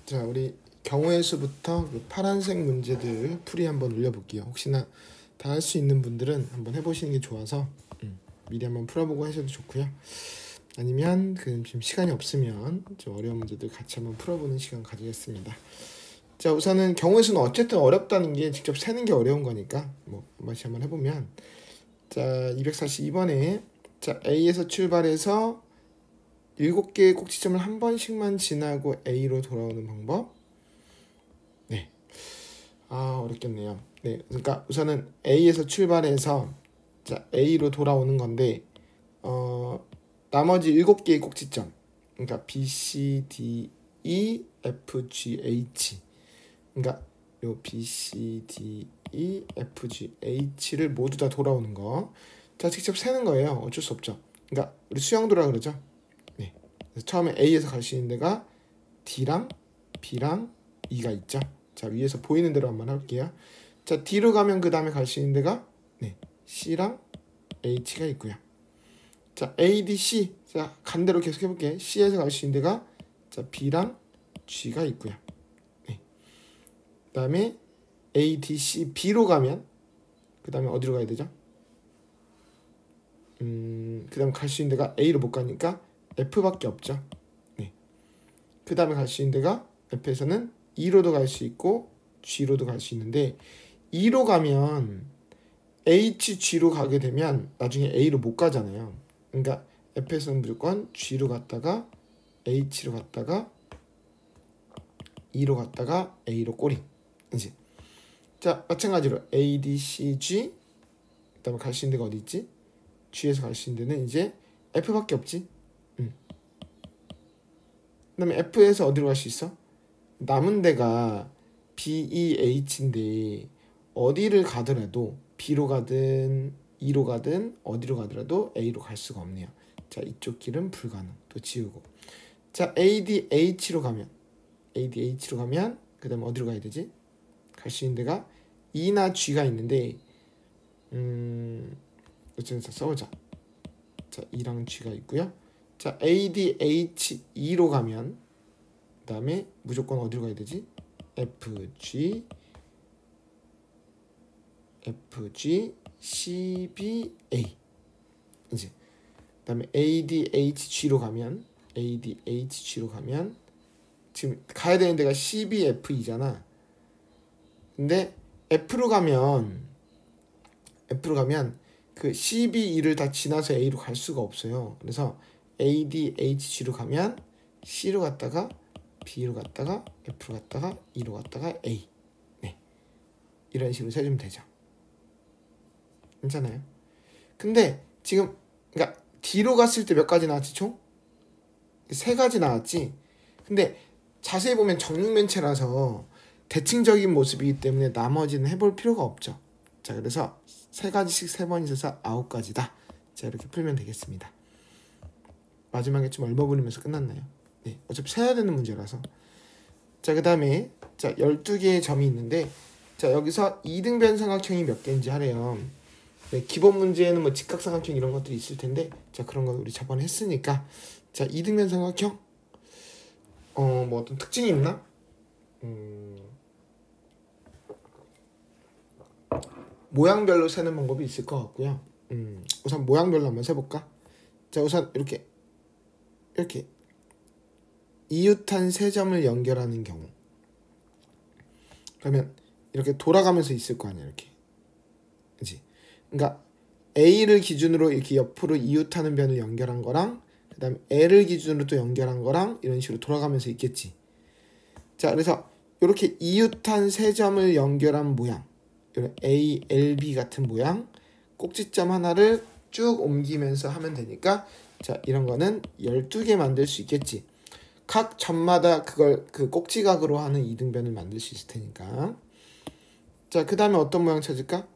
자, 우리 경우의 수부터 그 파란색 문제들 풀이 한번 올려볼게요. 혹시나 다 할 수 있는 분들은 한번 해보시는 게 좋아서 미리 한번 풀어보고 하셔도 좋고요. 아니면 지금 시간이 없으면 좀 어려운 문제들 같이 한번 풀어보는 시간 가지겠습니다. 자, 우선은 경우의 수는 어쨌든 어렵다는 게 직접 세는 게 어려운 거니까 뭐 한 번씩 한번 해보면, 자, 242번에 자, A에서 출발해서 7개의 꼭지점을 한 번씩만 지나고 A로 돌아오는 방법. 네. 어렵겠네요. 네. 그러니까 우선은 A에서 출발해서 자, A로 돌아오는 건데 나머지 7개의 꼭지점. 그러니까 B, C, D, E, F, G, H. 그러니까 요 B, C, D, E, F, G, H를 모두 다 돌아오는 거. 자, 직접 세는 거예요. 어쩔 수 없죠. 그러니까 우리 수영도라 그러죠. 네. 그래서 처음에 A에서 갈 수 있는 데가 D랑 B랑 E가 있죠. 자, 위에서 보이는 대로 한번 할게요. 자, D로 가면 그 다음에 갈 수 있는 데가 네, C랑 H가 있고요. 자, A, D, C. 자, 간대로 계속 해볼게. C에서 갈 수 있는 데가 자, B랑 G가 있고요. 네. 그 다음에 A, D, C, B로 가면 그 다음에 어디로 가야 되죠? 그 다음에 갈 수 있는 데가 A로 못 가니까 F밖에 없죠. 네. 그 다음에 갈 수 있는 데가 F에서는 E로도 갈 수 있고 G로도 갈 수 있는데, E로 가면 H, G로 가게 되면 나중에 A로 못 가잖아요. 그러니까 F에서는 무조건 G로 갔다가 H로 갔다가 E로 갔다가 A로 꼬리. 이제 자, 마찬가지로 A, D, C, G. 그 다음에 갈 수 있는 데가 어디 있지? G에서 갈 수 있는 데는 이제 F밖에 없지. 그 다음에 F에서 어디로 갈 수 있어? 남은 데가 B, E, H인데 어디를 가더라도 B로 가든 E로 가든 어디로 가더라도 A로 갈 수가 없네요. 자, 이쪽 길은 불가능. 또 지우고. 자, A, D, H로 가면 그 다음에 어디로 가야 되지? 갈 수 있는 데가 E나 G가 있는데 어쨌든 써보자. 자, E랑 G가 있고요. 자, A, D, H, E로 가면 그 다음에 무조건 어디로 가야 되지? F, G, C, B, A. 이제 그 다음에 A, D, H, G로 가면 지금 가야 되는 데가 C, B, F, E잖아. 근데 F로 가면 그 C, B, E를 다 지나서 A로 갈 수가 없어요. 그래서 A, D, H, G로 가면 C로 갔다가 B로 갔다가 F로 갔다가 E로 갔다가 A. 네. 이런 식으로 세주면 되죠. 괜찮아요? 근데 지금 그러니까 D로 갔을 때 몇 가지 나왔지 총? 3가지 나왔지. 근데 자세히 보면 정육면체라서 대칭적인 모습이기 때문에 나머지는 해볼 필요가 없죠. 자, 그래서 3가지씩 3번 있어서 9가지다. 자, 이렇게 풀면 되겠습니다. 마지막에 좀 얼버무리면서 끝났나요? 네, 어차피 세야 되는 문제라서. 자, 그 다음에 자, 12개의 점이 있는데, 자, 여기서 이등변 삼각형이 몇 개인지 하래요. 네, 기본 문제에는 뭐 직각삼각형 이런 것들이 있을 텐데, 자, 그런 거 우리 저번에 했으니까. 자, 이등변 삼각형 뭐 어떤 특징이 있나? 모양별로 세는 방법이 있을 것 같고요. 우선 모양별로 한번 세볼까? 자, 우선 이렇게 이웃한 세 점을 연결하는 경우, 그러면 이렇게 돌아가면서 있을 거 아니야. 이렇게, 그치? 그러니까 A를 기준으로 이렇게 옆으로 이웃하는 변을 연결한 거랑 그 다음에 L을 기준으로 또 연결한 거랑 이런 식으로 돌아가면서 있겠지. 자, 그래서 이렇게 이웃한 세 점을 연결한 모양, 이런 A, L, B 같은 모양, 꼭지점 하나를 쭉 옮기면서 하면 되니까, 자, 이런 거는 12개 만들 수 있겠지. 각 점마다 그걸 그 꼭지각으로 하는 이등변을 만들 수 있을 테니까. 자, 그 다음에 어떤 모양 찾을까?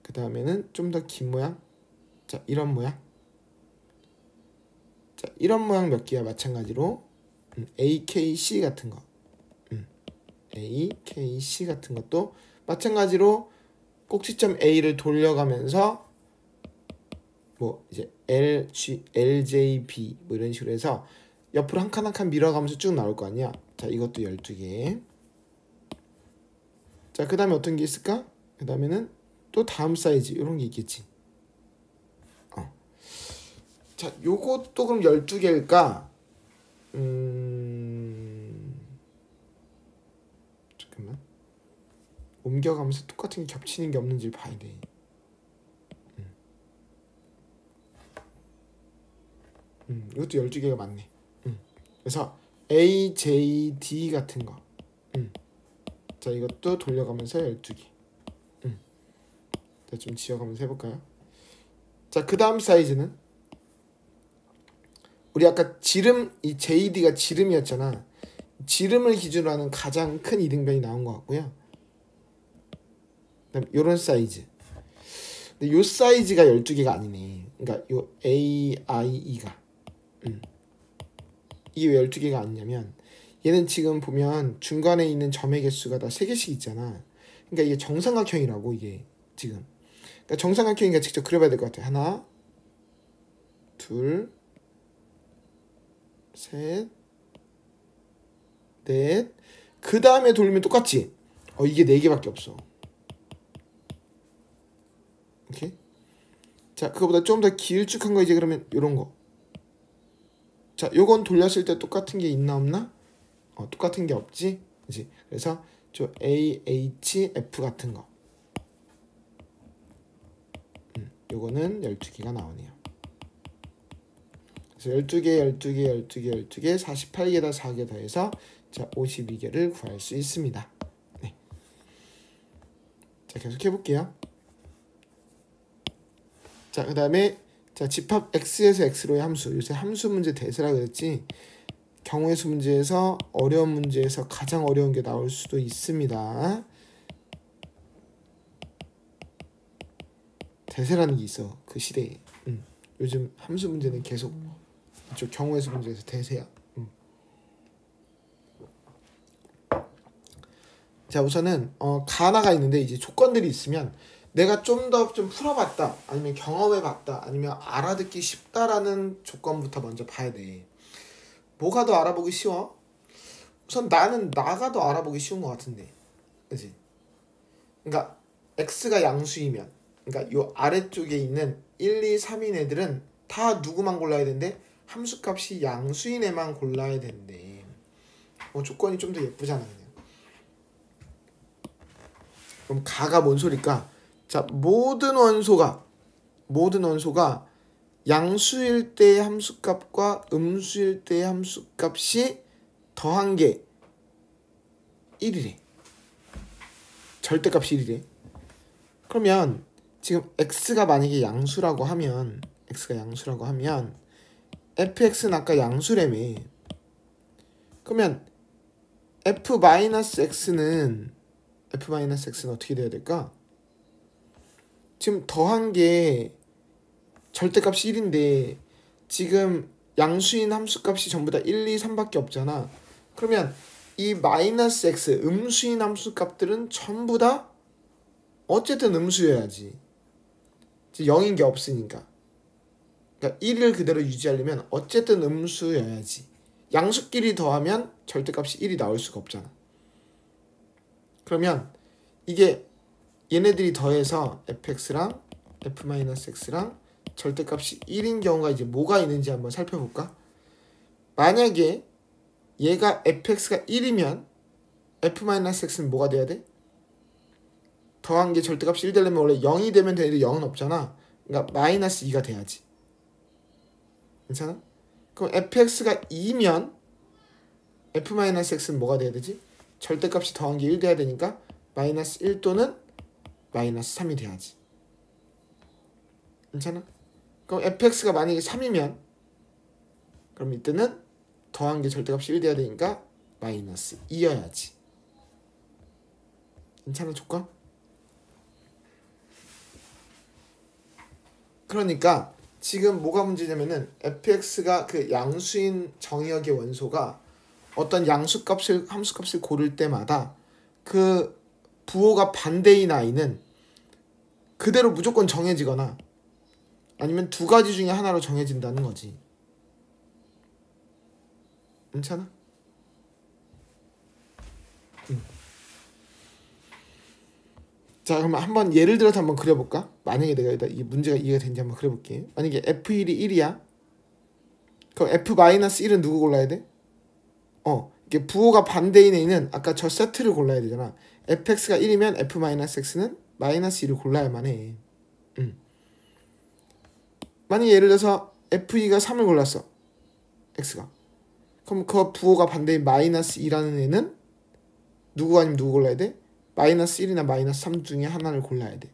그 다음에는 좀 더 긴 모양. 자, 이런 모양. 자, 이런 모양 몇 개야? 마찬가지로 AKC 같은 거, AKC 같은 것도 마찬가지로 꼭지점 A를 돌려가면서 뭐 이제 LG, LJB 뭐 이런 식으로 해서 옆으로 한 칸 한 칸 밀어가면서 쭉 나올 거 아니야. 자, 이것도 12개. 자, 그 다음에 어떤 게 있을까? 그 다음에는 또 다음 사이즈 이런 게 있겠지. 자, 요것도 그럼 12개일까? 잠깐만. 옮겨가면서 똑같은 게 겹치는 게 없는지 봐야 돼. 이것도 12개가 맞네. 그래서 A, J, D 같은 거. 자, 이것도 돌려가면서 12개. 자, 좀 지어가면서 해볼까요? 자, 그 다음 사이즈는 우리 아까 지름, 이 JD가 지름이었잖아. 지름을 기준으로 하는 가장 큰 이등변이 나온 것 같고요. 그다음 요런 사이즈. 근데 요 사이즈가 12개가 아니네. 그러니까 요 A, I, E가 이게 왜 12개가 아니냐면 얘는 지금 보면 중간에 있는 점의 개수가 다 3개씩 있잖아. 그러니까 이게 정삼각형이라고 이게 지금. 그러니까 정삼각형이니까 직접 그려봐야 될 것 같아. 하나, 둘, 셋, 넷. 그 다음에 돌리면 똑같지? 이게 4개밖에 없어. 오케이? 자, 그거보다 좀 더 길쭉한 거 이제 그러면 요런 거. 자, 요건 돌렸을 때 똑같은 게 있나 없나? 똑같은 게 없지? 그치? 그래서 저 A, H, F 같은 거. 요거는 12개가 나오네요. 그래서 12개, 12개, 12개, 12개, 48개다 4개 더해서 자, 52개를 구할 수 있습니다. 네. 자, 계속 해볼게요. 자, 그 다음에 자, 집합 X에서 X로의 함수. 요새 함수 문제 대세라 그랬지. 경우의 수 문제에서 어려운 문제에서 가장 어려운 게 나올 수도 있습니다. 대세라는 게 있어. 그 시대에. 요즘 함수 문제는 계속 이쪽 경우의 수 문제에서 대세야. 자, 우선은 가나가 있는데 이제 조건들이 있으면 내가 좀 더 좀 풀어봤다, 아니면 경험해봤다, 아니면 알아듣기 쉽다라는 조건부터 먼저 봐야 돼. 뭐가 더 알아보기 쉬워? 우선 나는 나가 더 알아보기 쉬운 것 같은데, 그치? 그러니까 x가 양수이면, 그러니까 요 아래쪽에 있는 1, 2, 3인 애들은 다 누구만 골라야 되는데 함수값이 양수인 애만 골라야 되는데 조건이 좀 더 예쁘잖아. 그냥. 그럼 가가 뭔 소리일까? 자, 모든 원소가 양수일 때의 함수값과 음수일 때의 함수값이 더한 게 1이래. 절대값이 1이래. 그러면 지금 x가 만약에 양수라고 하면 fx는 아까 양수라며. 그러면 f-x는 어떻게 돼야 될까? 지금 더한 게 절대값이 1인데 지금 양수인 함수값이 전부 다 1, 2, 3밖에 없잖아. 그러면 이 마이너스 x 음수인 함수값들은 전부 다 어쨌든 음수여야지. 0인 게 없으니까. 그러니까 1을 그대로 유지하려면 어쨌든 음수여야지. 양수끼리 더하면 절대값이 1이 나올 수가 없잖아. 그러면 이게 얘네들이 더해서 fx랑 f-x랑 절대값이 1인 경우가 이제 뭐가 있는지 한번 살펴볼까? 만약에 얘가 fx가 1이면 f-x는 뭐가 돼야 돼? 더한 게 절대값이 1 되려면 원래 0이 되면 되는데 0은 없잖아. 그러니까 마이너스 2가 돼야지. 괜찮아? 그럼 fx가 2면 f-x는 뭐가 돼야 되지? 절대값이 더한 게 1 돼야 되니까 마이너스 1 또는 마이너스 3이 돼야지. 괜찮아? 그럼 fx가 만약에 3이면 그럼 이때는 더한 게 절대값이 1 돼야 되니까 마이너스 2여야지. 괜찮아 조건? 그러니까 지금 뭐가 문제냐면은 fx가 그 양수인 정의역의 원소가 어떤 함수값을 고를 때마다 그 부호가 반대인 i는 그대로 무조건 정해지거나 아니면 두 가지 중에 하나로 정해진다는 거지. 괜찮아? 자, 그러면 한번 예를 들어서 한번 그려볼까? 만약에 내가 일단 이 문제가 이해가 되는지 한번 그려볼게. 만약에 F1이 1이야. 그럼 F-1은 누구 골라야 돼? 이게 부호가 반대인 A는 아까 저 세트를 골라야 되잖아. fx가 1이면 F-x는 -1을 골라야만 해. 만약에 예를 들어서 F2가 3을 골랐어. x가. 그럼 그 부호가 반대인 -2라는 애는 누구 아니면 누구 골라야 돼? -1이나 -3 중에 하나를 골라야 돼.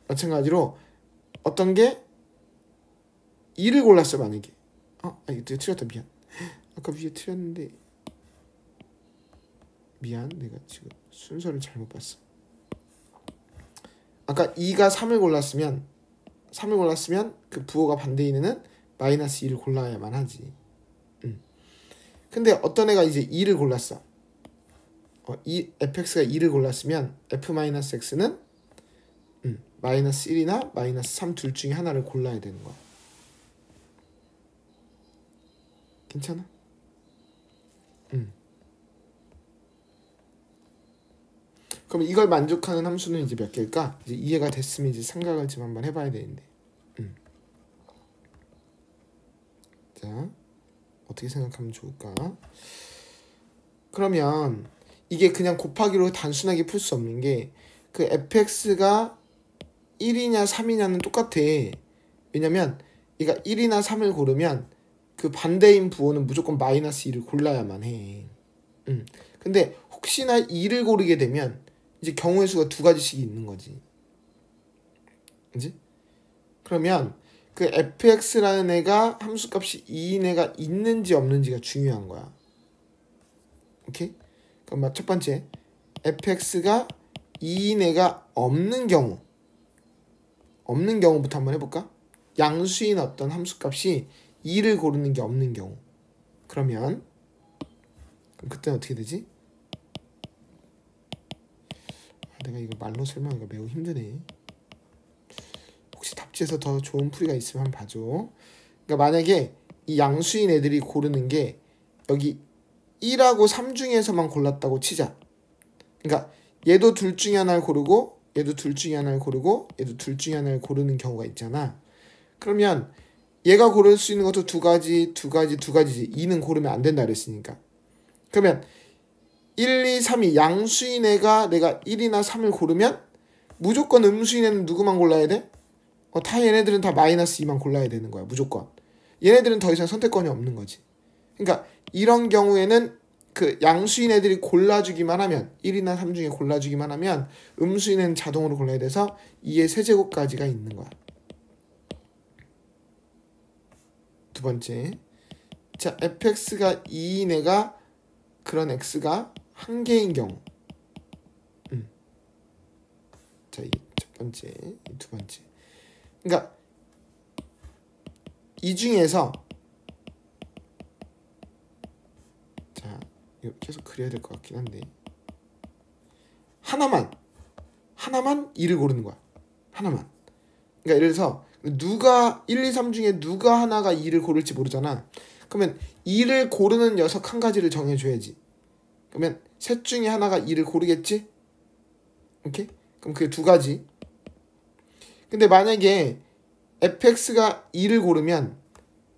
마찬가지로 어떤 게 2를 골랐어 만약에. 이거 틀렸다 미안. 아까 위에 틀렸는데 미안 내가 지금 순서를 잘못 봤어. 아까 2가 3을 골랐으면 그 부호가 반대인 애는 -2를 골라야만 하지. 근데 어떤 애가 이제 2를 골랐어. fx가 2를 골랐으면 f-x는 -1이나 -3 둘 중에 하나를 골라야 되는 거야. 괜찮아? 그럼 이걸 만족하는 함수는 이제 몇 개일까? 이제 이해가 됐으면 이제 생각을 좀 한번 해봐야 되는데. 자, 어떻게 생각하면 좋을까? 그러면 이게 그냥 곱하기로 단순하게 풀 수 없는 게 그 fx가 1이냐 3이냐는 똑같아. 왜냐면 얘가 1이나 3을 고르면 그 반대인 부호는 무조건 -2를 골라야만 해. 근데 혹시나 2를 고르게 되면 이제 경우의 수가 두 가지씩 있는 거지. 그지? 그러면 그 fx라는 애가 함수값이 2인 애가 있는지 없는지가 중요한 거야. 오케이? 그럼 첫 번째 fx가 2인 애가 없는 경우부터 한번 해볼까? 양수인 어떤 함수값이 2를 고르는 게 없는 경우. 그럼 그때는 어떻게 되지? 내가 이거 말로 설명하기가 매우 힘드네. 혹시 답지에서 더 좋은 풀이가 있으면 한번 봐줘. 그러니까 만약에 이 양수인 애들이 고르는 게 여기 1하고 3 중에서만 골랐다고 치자. 그러니까 얘도 둘 중에 하나를 고르고 얘도 둘 중에 하나를 고르고 얘도 둘 중에 하나를 고르는 경우가 있잖아. 그러면 얘가 고를 수 있는 것도 두 가지지. 2는 고르면 안 된다 그랬으니까. 그러면 1, 2, 3이 양수인 애가 내가 1이나 3을 고르면 무조건 음수인 애는 누구만 골라야 돼? 다 얘네들은 다 -2만 골라야 되는 거야. 무조건. 얘네들은 더 이상 선택권이 없는 거지. 그러니까 이런 경우에는 그 양수인 애들이 골라주기만 하면 1이나 3 중에 골라주기만 하면 음수인 애는 자동으로 골라야 돼서 2의 세제곱까지가 있는 거야. 두 번째, 자 fx가 2인 애가 그런 x가 한 개인 경우. 자 이게 첫 번째, 두 번째. 그러니까 이 중에서 자 이거 계속 그려야 될 것 같긴 한데 하나만 2를 고르는 거야. 하나만. 그러니까 예를 들어서 누가 1, 2, 3 중에 누가 하나가 2를 고를지 모르잖아. 그러면 2를 고르는 녀석 한 가지를 정해줘야지. 그러면 셋 중에 하나가 2를 고르겠지? 오케이? 그럼 그게 두 가지. 근데 만약에 fx가 2를 고르면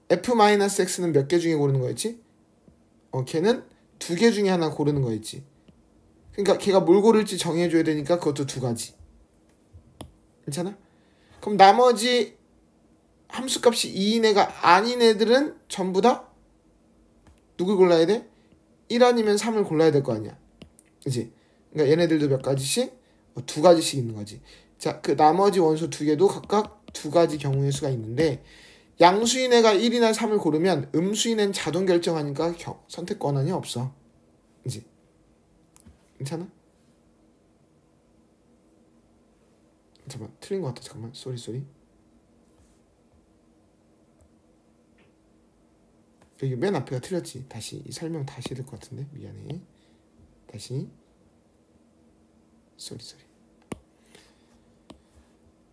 f-x는 몇 개 중에 고르는 거였지? 걔는 두 개 중에 하나 고르는 거였지. 그러니까 걔가 뭘 고를지 정해줘야 되니까 그것도 두 가지. 괜찮아? 그럼 나머지 함수값이 2인 애가 아닌 애들은 전부 다 누굴 골라야 돼? 1 아니면 3을 골라야 될 거 아니야. 그치? 그러니까 얘네들도 몇 가지씩? 두 가지씩 있는 거지. 자, 그 나머지 원소 두 개도 각각 두 가지 경우의 수가 있는데 양수인 애가 1이나 3을 고르면 음수인 애는 자동 결정하니까 선택 권한이 없어. 그치? 괜찮아? 잠깐만 틀린 것 같아. 잠깐만 쏘리 여기 맨 앞에가 틀렸지. 다시 이 설명 다시 해야 될 것 같은데 미안해. 다시 쏘리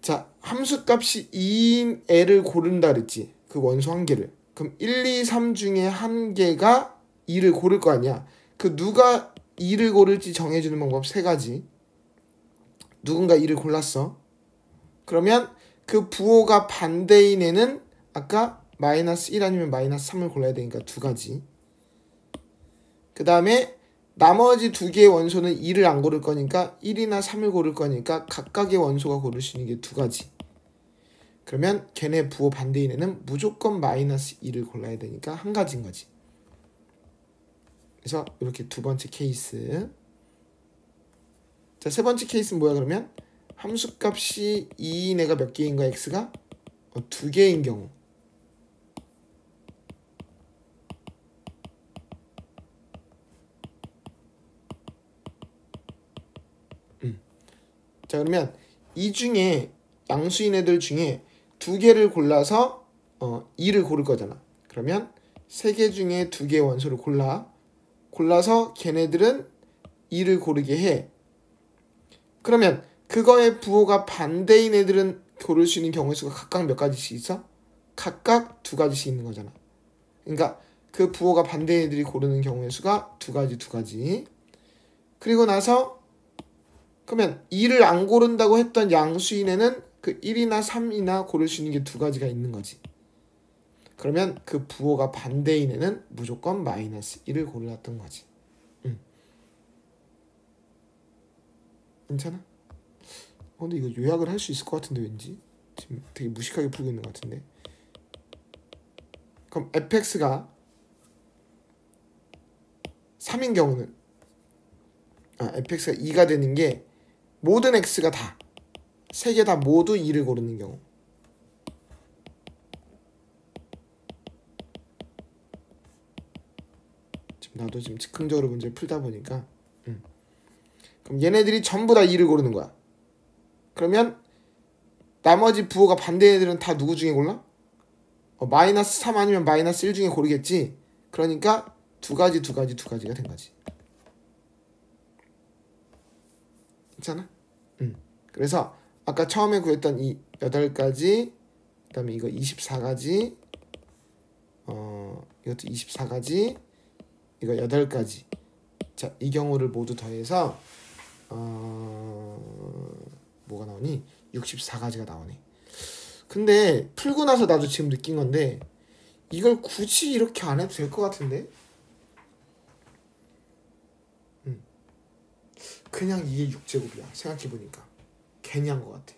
자 함수값이 2인 애를 고른다 그랬지. 그 원소 한 개를. 그럼 1, 2, 3 중에 한 개가 2를 고를 거 아니야. 그 누가 2를 고를지 정해주는 방법 세 가지. 누군가 2를 골랐어. 그러면 그 부호가 반대인 애는 아까 마이너스 1 아니면 마이너스 3을 골라야 되니까 두 가지. 그 다음에 나머지 두 개의 원소는 2를 안 고를 거니까 1이나 3을 고를 거니까 각각의 원소가 고를 수 있는 게 두 가지. 그러면 걔네 부호 반대인 애는 무조건 마이너스 2를 골라야 되니까 한 가지인 거지. 그래서 이렇게 두 번째 케이스. 자, 세 번째 케이스는 뭐야 그러면? 함수값이 2인 애가 몇 개인 거야 x가? 두 개인 경우. 자, 그러면 이 중에 양수인 애들 중에 두 개를 골라서 2를 고를 거잖아. 그러면 세 개 중에 두 개의 원소를 골라서 걔네들은 2를 고르게 해. 그러면 그거의 부호가 반대인 애들은 고를 수 있는 경우의 수가 각각 몇 가지씩 있어? 각각 두 가지씩 있는 거잖아. 그러니까 그 부호가 반대인 애들이 고르는 경우의 수가 두 가지. 그리고 나서 그러면 2를 안 고른다고 했던 양수인에는 그 1이나 3이나 고를 수 있는 게 두 가지가 있는 거지. 그러면 그 부호가 반대인 애는 무조건 마이너스 1을 골랐던 거지. 괜찮아? 근데 이거 요약을 할 수 있을 것 같은데 왠지 지금 되게 무식하게 풀고 있는 것 같은데. 그럼 fx가 3인 경우는 fx가 2가 되는 게 모든 x가 다 세 개 다 모두 2를 고르는 경우. 나도 지금 즉흥적으로 문제를 풀다 보니까 그럼 얘네들이 전부 다 2를 고르는 거야. 그러면 나머지 부호가 반대 애들은 다 누구 중에 골라? 마이너스 3 아니면 마이너스 1 중에 고르겠지. 그러니까 두 가지가 된 거지. 괜찮아? 그래서 아까 처음에 구했던 이 8가지, 그 다음에 이거 24가지, 이것도 24가지, 이거 8가지. 자, 이 경우를 모두 더해서 뭐가 나오니? 64가지가 나오네. 근데 풀고 나서 나도 지금 느낀 건데 이걸 굳이 이렇게 안 해도 될 것 같은데? 그냥 이게 6제곱이야. 생각해보니까 괜히 한 것 같아.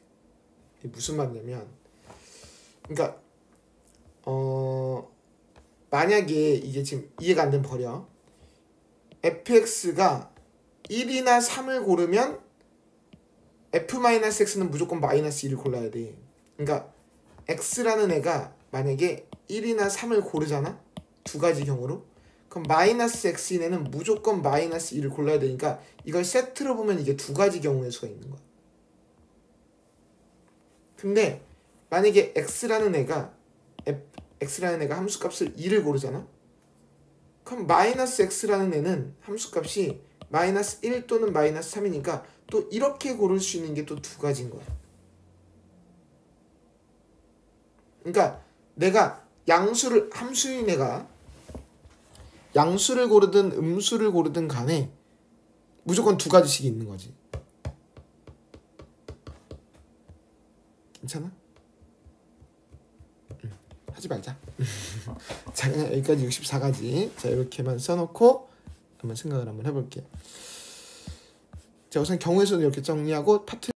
이게 무슨 말이냐면, 그러니까 만약에 이게 지금 이해가 안 되면 버려. fx가 1이나 3을 고르면 f-x는 무조건 마이너스 1을 골라야 돼. 그러니까 x라는 애가 만약에 1이나 3을 고르잖아? 두 가지 경우로. 그럼 마이너스 x인 애는 무조건 마이너스 1을 골라야 되니까 이걸 세트로 보면 이게 두 가지 경우의 수가 있는 거야. 근데 만약에 x라는 애가 함수값을 2를 고르잖아? 그럼 마이너스 x라는 애는 함수값이 마이너스 1 또는 마이너스 3이니까 또 이렇게 고를 수 있는 게 또 두 가지인 거야. 그러니까 내가 함수인 애가 양수를 고르든 음수를 고르든 간에 무조건 두 가지씩 있는 거지. 괜찮아? 하지 말자. 자, 그냥 여기까지 64가지. 자, 이렇게만 써놓고 한번 생각을 한번 해볼게요. 자, 우선 경우의 수는 이렇게 정리하고 파트